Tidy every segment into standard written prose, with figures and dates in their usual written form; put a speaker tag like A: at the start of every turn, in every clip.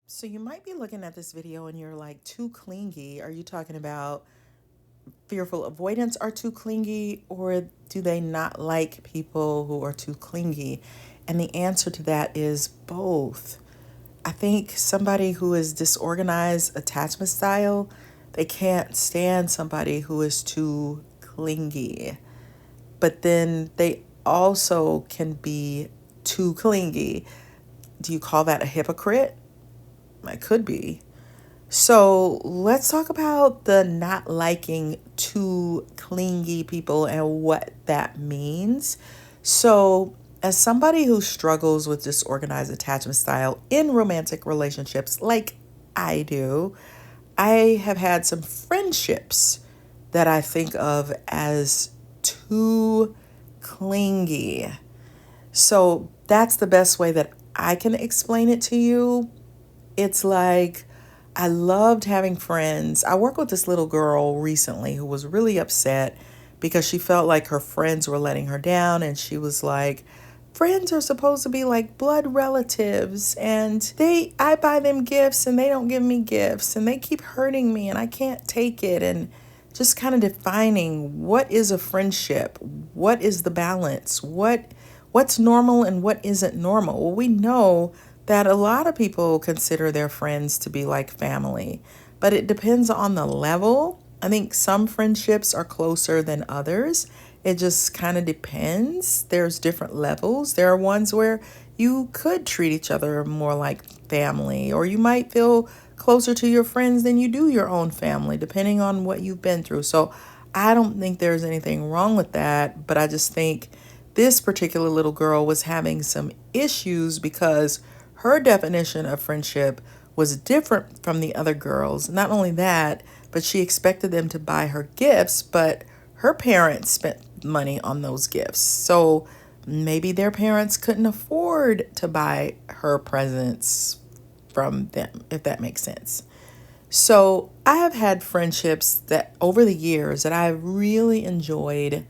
A: So you might be looking at this video and you're like, too clingy. Are you talking about fearful avoidance are too clingy, or do they not like people who are too clingy? And the answer to that is both. I think somebody who is disorganized attachment style, they can't stand somebody who is too clingy. But then they also can be too clingy. Do you call that a hypocrite? It could be. So let's talk about the not liking too clingy people and what that means. So, as somebody who struggles with disorganized attachment style in romantic relationships, like I do, I have had some friendships that I think of as too clingy. So, that's the best way that I can explain it to you. It's like I loved having friends. I worked with this little girl recently who was really upset because she felt like her friends were letting her down, and she was like, friends are supposed to be like blood relatives, and I buy them gifts and they don't give me gifts, and they keep hurting me and I can't take it. And just kind of defining what is a friendship, what is the balance, what's normal and what isn't normal. Well, we know that a lot of people consider their friends to be like family, but it depends on the level. I think some friendships are closer than others. It just kind of depends. There's different levels. There are ones where you could treat each other more like family, or you might feel closer to your friends than you do your own family, depending on what you've been through. So I don't think there's anything wrong with that, but I just think this particular little girl was having some issues because her definition of friendship was different from the other girls. Not only that, but she expected them to buy her gifts, but her parents spent money on those gifts. So maybe their parents couldn't afford to buy her presents from them, if that makes sense. So I have had friendships that over the years that I really enjoyed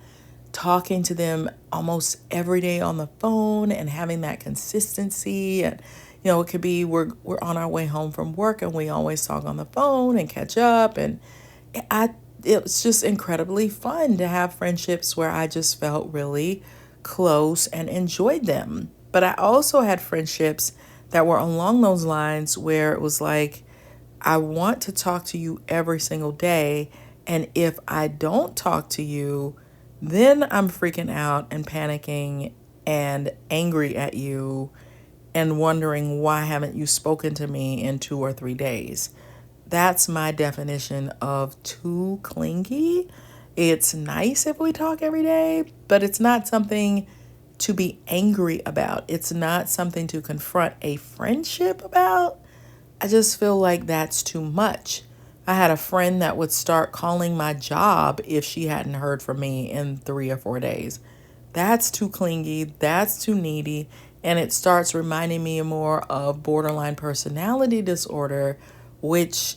A: talking to them almost every day on the phone and having that consistency. And it could be we're on our way home from work and we always talk on the phone and catch up. And I it was just incredibly fun to have friendships where I just felt really close and enjoyed them. But I also had friendships that were along those lines where it was like, I want to talk to you every single day. And if I don't talk to you, then I'm freaking out and panicking and angry at you and wondering why haven't you spoken to me in 2 or 3 days. That's my definition of too clingy. It's nice if we talk every day, but it's not something to be angry about. It's not something to confront a friendship about. I just feel like that's too much. I had a friend that would start calling my job if she hadn't heard from me in 3 or 4 days. That's too clingy. That's too needy. And it starts reminding me more of borderline personality disorder, which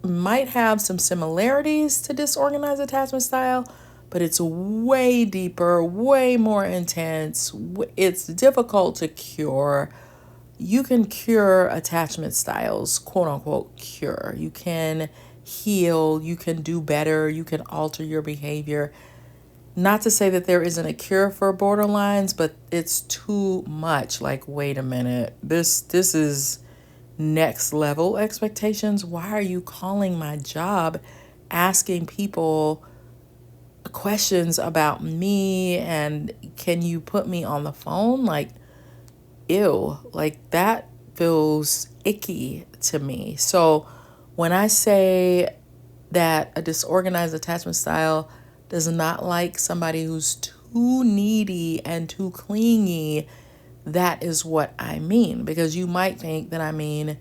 A: might have some similarities to disorganized attachment style, but it's way deeper, way more intense. It's difficult to cure. You can cure attachment styles, quote unquote, cure. You can heal, you can do better, you can alter your behavior. Not to say that there isn't a cure for borderlines, but it's too much. Like, wait a minute, this is next level expectations. Why are you calling my job asking people questions about me, and can you put me on the phone? Like, ew, like that feels icky to me. So when I say that a disorganized attachment style does not like somebody who's too needy and too clingy, that is what I mean. Because you might think that I mean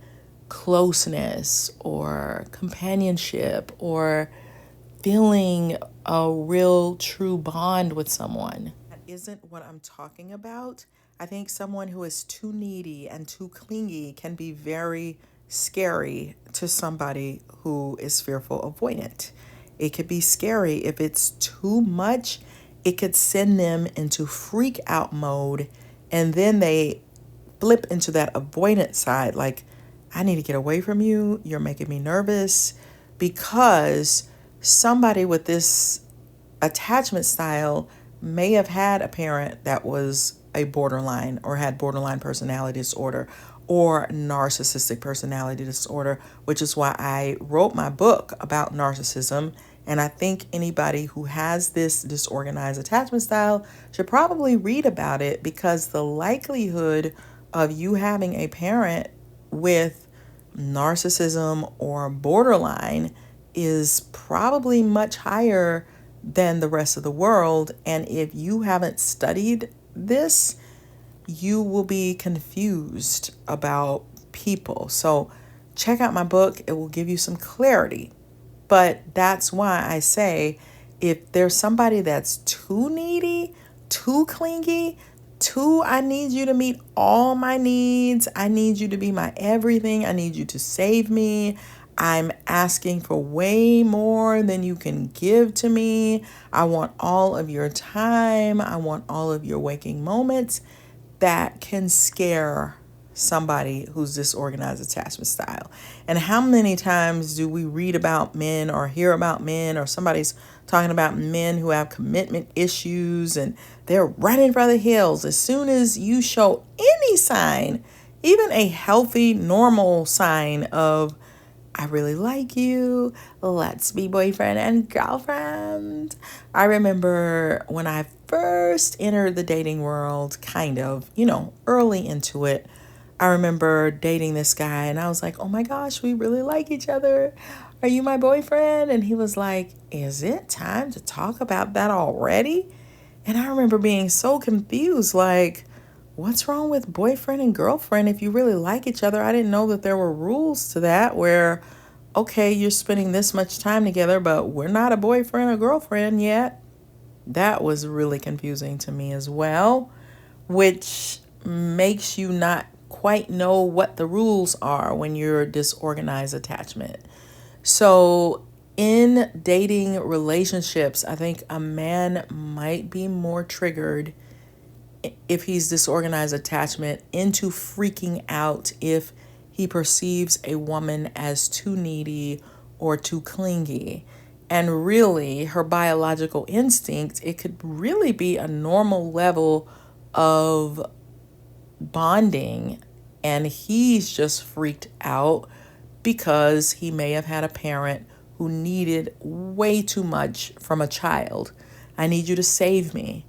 A: closeness or companionship or feeling a real true bond with someone. That isn't what I'm talking about. I think someone who is too needy and too clingy can be very scary to somebody who is fearful avoidant. It could be scary if it's too much. It could send them into freak out mode, and then they flip into that avoidant side. Like, I need to get away from you. You're making me nervous, because somebody with this attachment style may have had a parent that was a borderline or had borderline personality disorder or narcissistic personality disorder, which is why I wrote my book about narcissism. And I think anybody who has this disorganized attachment style should probably read about it, because the likelihood of you having a parent with narcissism or borderline is probably much higher than the rest of the world. And if you haven't studied this, you will be confused about people. So check out my book. It will give you some clarity. But that's why I say, if there's somebody that's too needy, too clingy, too, I need you to meet all my needs, I need you to be my everything, I need you to save me, I'm asking for way more than you can give to me, I want all of your time, I want all of your waking moments, that can scare somebody who's disorganized attachment style. And how many times do we read about men or hear about men, or somebody's talking about men who have commitment issues and they're running for the hills as soon as you show any sign, even a healthy, normal sign of, I really like you, let's be boyfriend and girlfriend. I remember when I first entered the dating world, kind of, early into it, I remember dating this guy and I was like, oh my gosh, we really like each other. Are you my boyfriend? And he was like, is it time to talk about that already? And I remember being so confused, like, what's wrong with boyfriend and girlfriend if you really like each other? I didn't know that there were rules to that where, okay, you're spending this much time together, but we're not a boyfriend or girlfriend yet. That was really confusing to me as well, which makes you not quite know what the rules are when you're disorganized attachment. So in dating relationships, I think a man might be more triggered if he's disorganized attachment into freaking out if he perceives a woman as too needy or too clingy. And really, her biological instinct, it could really be a normal level of bonding, and he's just freaked out because he may have had a parent who needed way too much from a child. I need you to save me.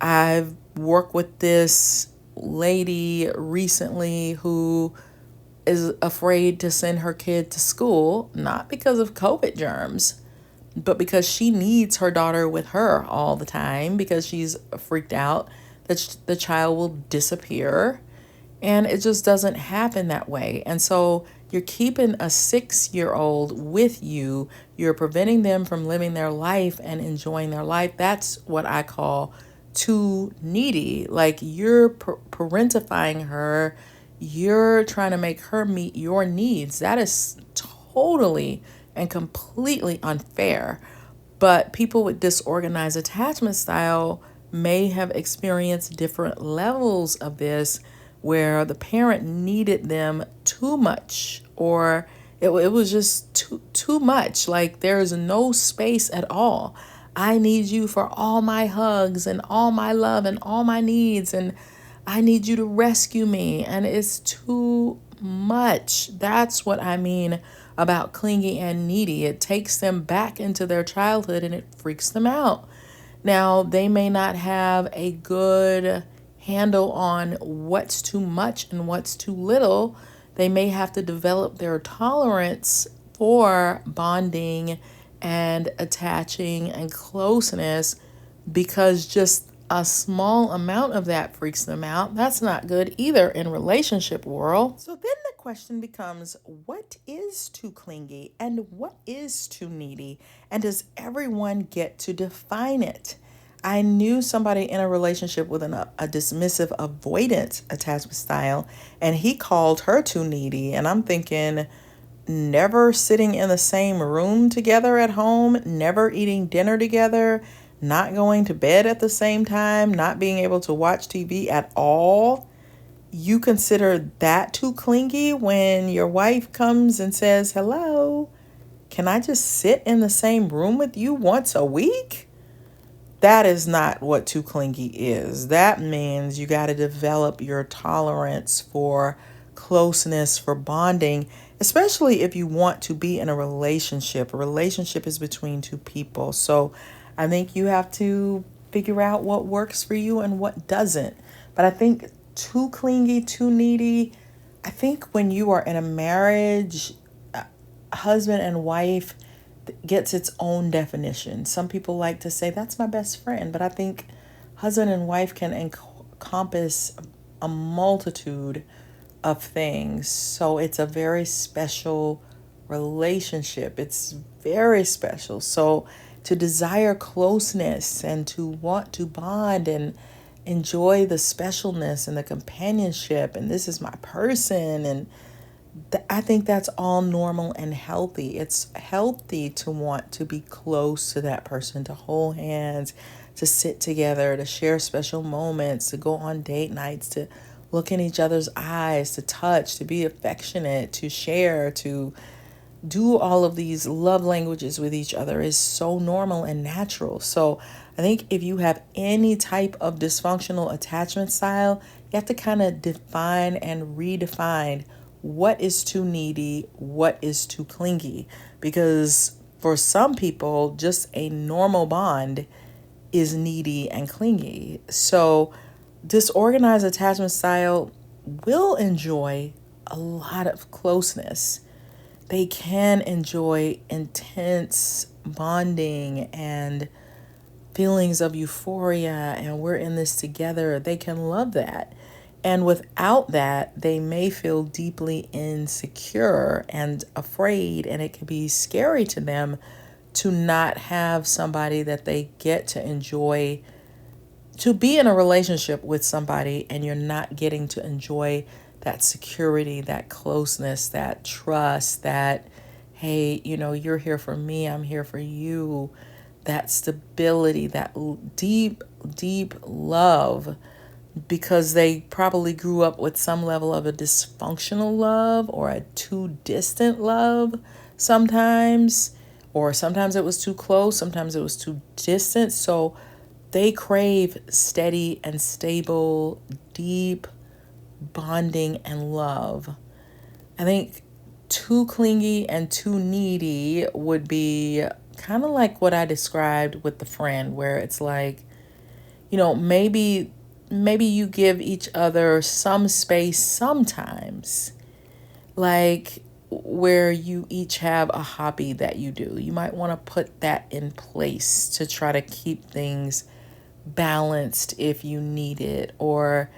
A: I've worked with this lady recently who is afraid to send her kid to school, not because of COVID germs, but because she needs her daughter with her all the time, because she's freaked out that the child will disappear. And it just doesn't happen that way. And so you're keeping a 6-year-old with you. You're preventing them from living their life and enjoying their life. That's what I call too needy. Like, you're parentifying her. You're trying to make her meet your needs. That is totally and completely unfair. But people with disorganized attachment style may have experienced different levels of this, where the parent needed them too much, or it was just too much. Like, there's no space at all. I need you for all my hugs and all my love and all my needs, and I need you to rescue me, and it's too much. That's what I mean about clingy and needy. It takes them back into their childhood and it freaks them out. Now, they may not have a good handle on what's too much and what's too little. They may have to develop their tolerance for bonding and attaching and closeness, because just a small amount of that freaks them out. That's not good either in relationship world. So then the question becomes, what is too clingy and what is too needy? And does everyone get to define it? I knew somebody in a relationship with a dismissive avoidant attachment style, and he called her too needy. And I'm thinking, never sitting in the same room together at home, never eating dinner together, not going to bed at the same time, not being able to watch TV at all. you consider that too clingy when your wife comes and says, "Hello, can I just sit in the same room with you once a week?" That is not what too clingy is. That means you got to develop your tolerance for closeness, for bonding, especially if you want to be in a relationship. A relationship is between two people. So I think you have to figure out what works for you and what doesn't. But I think too clingy, too needy, I think when you are in a marriage, husband and wife gets its own definition. Some people like to say that's my best friend, but I think husband and wife can encompass a multitude of things. So it's a very special relationship. It's very special. So to desire closeness and to want to bond and enjoy the specialness and the companionship, and this is my person, and I think that's all normal and healthy. It's healthy to want to be close to that person, to hold hands, to sit together, to share special moments, to go on date nights, to look in each other's eyes, to touch, to be affectionate, to share, to do all of these love languages with each other is so normal and natural. So I think if you have any type of dysfunctional attachment style, you have to kind of define and redefine what is too needy, what is too clingy. Because for some people, just a normal bond is needy and clingy. So disorganized attachment style will enjoy a lot of closeness. They can enjoy intense bonding and feelings of euphoria, and we're in this together. They can love that. And without that, they may feel deeply insecure and afraid, and it can be scary to them to not have somebody that they get to enjoy, to be in a relationship with somebody and you're not getting to enjoy that security, that closeness, that trust, that, hey, you're here for me, I'm here for you, that stability, that deep, deep love, because they probably grew up with some level of a dysfunctional love or a too distant love sometimes, or sometimes it was too close, sometimes it was too distant. So they crave steady and stable, deep bonding and love. I think too clingy and too needy would be kind of like what I described with the friend, where it's like, maybe you give each other some space sometimes, like where you each have a hobby that you do. You might want to put that in place to try to keep things balanced if you need it. Or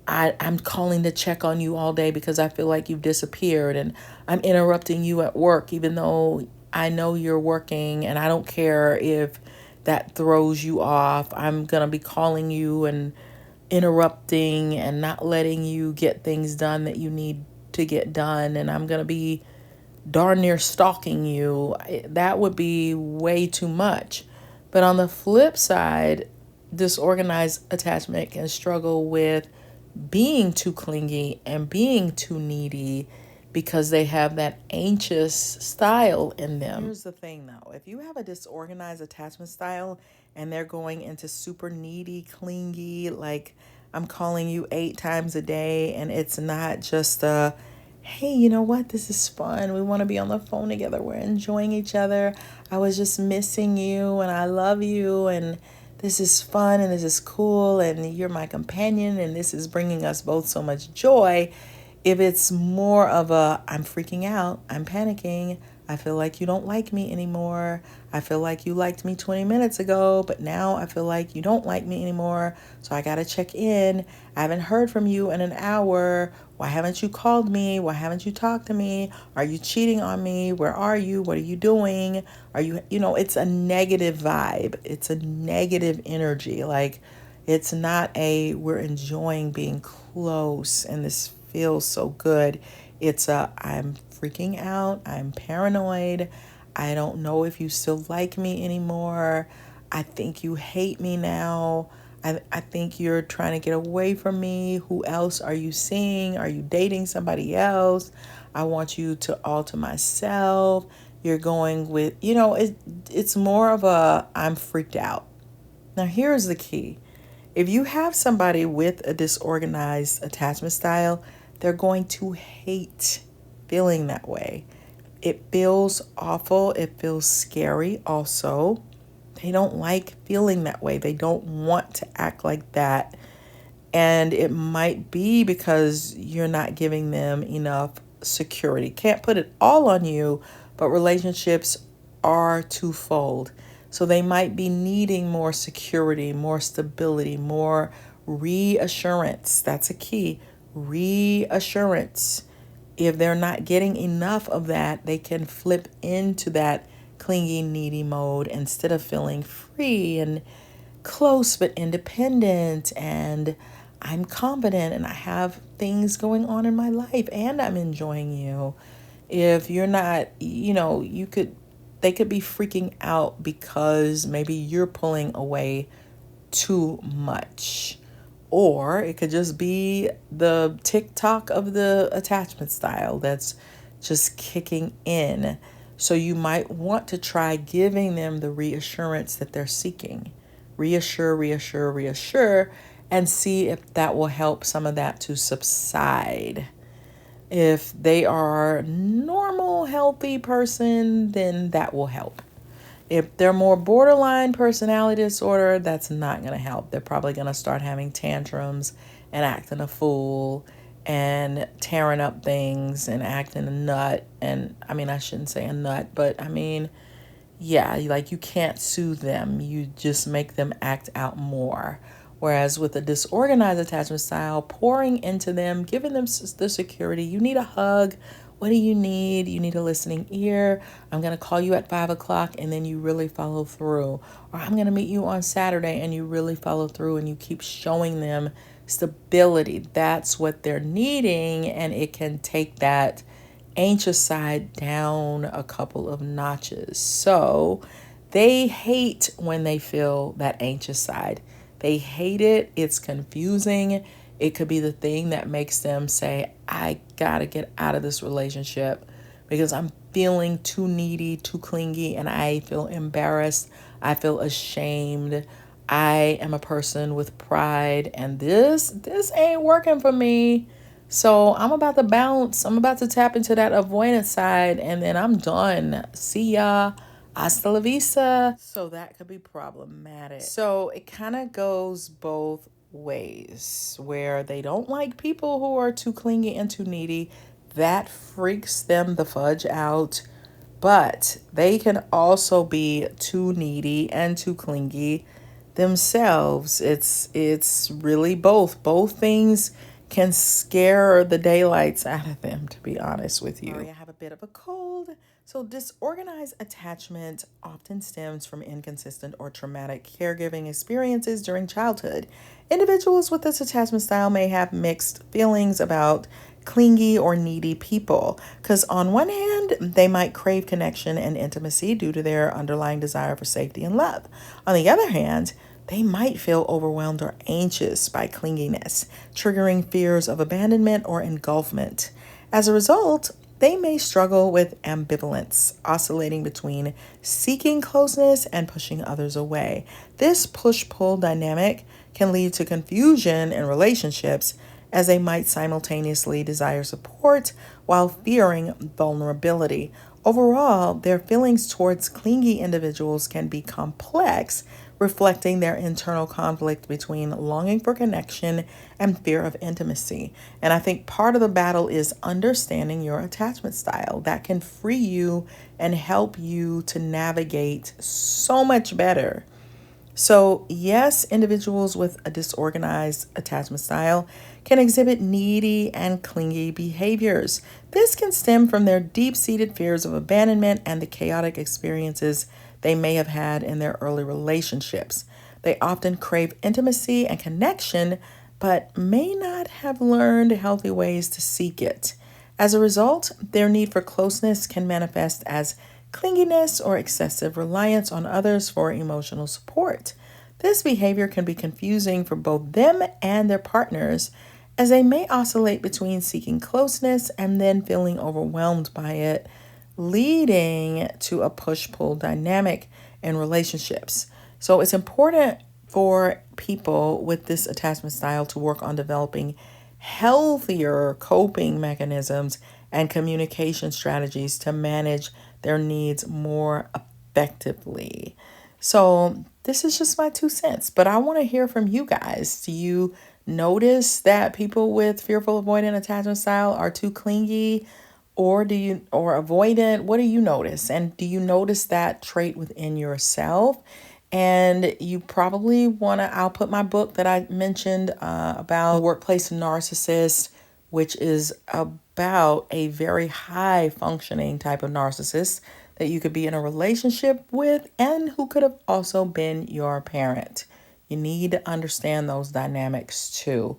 A: I'm calling to check on you all day because I feel like you've disappeared, and I'm interrupting you at work even though I know you're working, and I don't care if that throws you off. I'm going to be calling you and interrupting and not letting you get things done that you need to get done, and I'm going to be darn near stalking you. That would be way too much. But on the flip side, disorganized attachment can struggle with being too clingy and being too needy because they have that anxious style in them. Here's the thing though, if you have a disorganized attachment style and they're going into super needy, clingy, like I'm calling you 8 times a day, and it's not just a, hey, you know what, this is fun, we want to be on the phone together, we're enjoying each other, I was just missing you and I love you, and this is fun and this is cool and you're my companion and this is bringing us both so much joy. If it's more of a, I'm freaking out, I'm panicking, I feel like you don't like me anymore, I feel like you liked me 20 minutes ago, but now I feel like you don't like me anymore, so I gotta check in, I haven't heard from you in an hour, why haven't you called me, why haven't you talked to me, are you cheating on me, where are you, what are you doing, are you, it's a negative vibe, it's a negative energy, like it's not a, we're enjoying being close and this feels so good. It's a, I'm freaking out, I'm paranoid, I don't know if you still like me anymore, I think you hate me now, I think you're trying to get away from me. Who else are you seeing? Are you dating somebody else? I want you to alter myself. You're going with, it's more of a I'm freaked out. Now, here's the key. If you have somebody with a disorganized attachment style, they're going to hate feeling that way. It feels awful. It feels scary also. They don't like feeling that way. They don't want to act like that. And it might be because you're not giving them enough security. Can't put it all on you, but relationships are twofold. So they might be needing more security, more stability, more reassurance. That's a key. Reassurance. If they're not getting enough of that, they can flip into that clingy, needy mode instead of feeling free and close but independent, and I'm confident and I have things going on in my life and I'm enjoying you. If you're not, they could be freaking out because maybe you're pulling away too much. Or it could just be the TikTok of the attachment style that's just kicking in. So you might want to try giving them the reassurance that they're seeking. Reassure, reassure, reassure, and see if that will help some of that to subside. If they are a normal, healthy person, then that will help. If they're more borderline personality disorder, that's not going to help. They're probably going to start having tantrums and acting a fool and tearing up things and acting a nut. And I mean, I shouldn't say a nut, but I mean, yeah, like you can't soothe them. You just make them act out more. Whereas with a disorganized attachment style, pouring into them, giving them the security, you need a hug. What do you need? You need a listening ear. I'm going to call you at 5 o'clock and then you really follow through. Or I'm going to meet you on Saturday and you really follow through and you keep showing them stability. That's what they're needing, and it can take that anxious side down a couple of notches. So they hate when they feel that anxious side. They hate it. It's confusing. It could be the thing that makes them say, I gotta get out of this relationship because I'm feeling too needy, too clingy, and I feel embarrassed. I feel ashamed. I am a person with pride, and this ain't working for me. So I'm about to bounce. I'm about to tap into that avoidance side, and then I'm done. See ya. Hasta la vista. So that could be problematic. So it kind of goes both ways, where they don't like people who are too clingy and too needy. That freaks them the fudge out. But they can also be too needy and too clingy themselves. It's really both. Both things can scare the daylights out of them, to be honest with you. Sorry, I have a bit of a cold. So disorganized attachment often stems from inconsistent or traumatic caregiving experiences during childhood. Individuals with this attachment style may have mixed feelings about clingy or needy people, because on one hand, they might crave connection and intimacy due to their underlying desire for safety and love. On the other hand, they might feel overwhelmed or anxious by clinginess, triggering fears of abandonment or engulfment. As a result, they may struggle with ambivalence, oscillating between seeking closeness and pushing others away. This push-pull dynamic can lead to confusion in relationships, as they might simultaneously desire support while fearing vulnerability. Overall, their feelings towards clingy individuals can be complex, reflecting their internal conflict between longing for connection and fear of intimacy. And I think part of the battle is understanding your attachment style. That can free you and help you to navigate so much better. So, yes, individuals with a disorganized attachment style can exhibit needy and clingy behaviors. This can stem from their deep-seated fears of abandonment and the chaotic experiences they may have had in their early relationships. They often crave intimacy and connection, but may not have learned healthy ways to seek it. As a result, their need for closeness can manifest as clinginess or excessive reliance on others for emotional support. This behavior can be confusing for both them and their partners, as they may oscillate between seeking closeness and then feeling overwhelmed by it, leading to a push pull dynamic in relationships. So it's important for people with this attachment style to work on developing healthier coping mechanisms and communication strategies to manage their needs more effectively. So, this is just my 2 cents, but I want to hear from you guys. Do you notice that people with fearful avoidant attachment style are too clingy, or avoidant? What do you notice? And do you notice that trait within yourself? And you probably want to, I'll put my book that I mentioned about workplace narcissist, which is about a very high functioning type of narcissist that you could be in a relationship with and who could have also been your parent. You need to understand those dynamics too.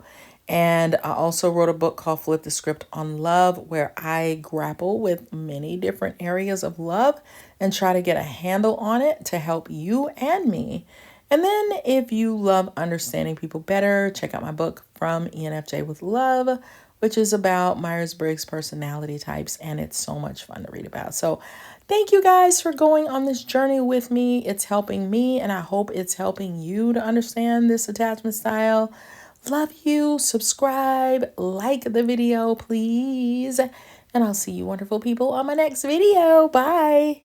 A: And I also wrote a book called Flip the Script on Love, where I grapple with many different areas of love and try to get a handle on it to help you and me. And then if you love understanding people better, check out my book From ENFJ with Love, which is about Myers-Briggs personality types, and it's so much fun to read about. So thank you guys for going on this journey with me. It's helping me, and I hope it's helping you to understand this attachment style. Love you. Subscribe, like the video, please. And I'll see you wonderful people on my next video. Bye.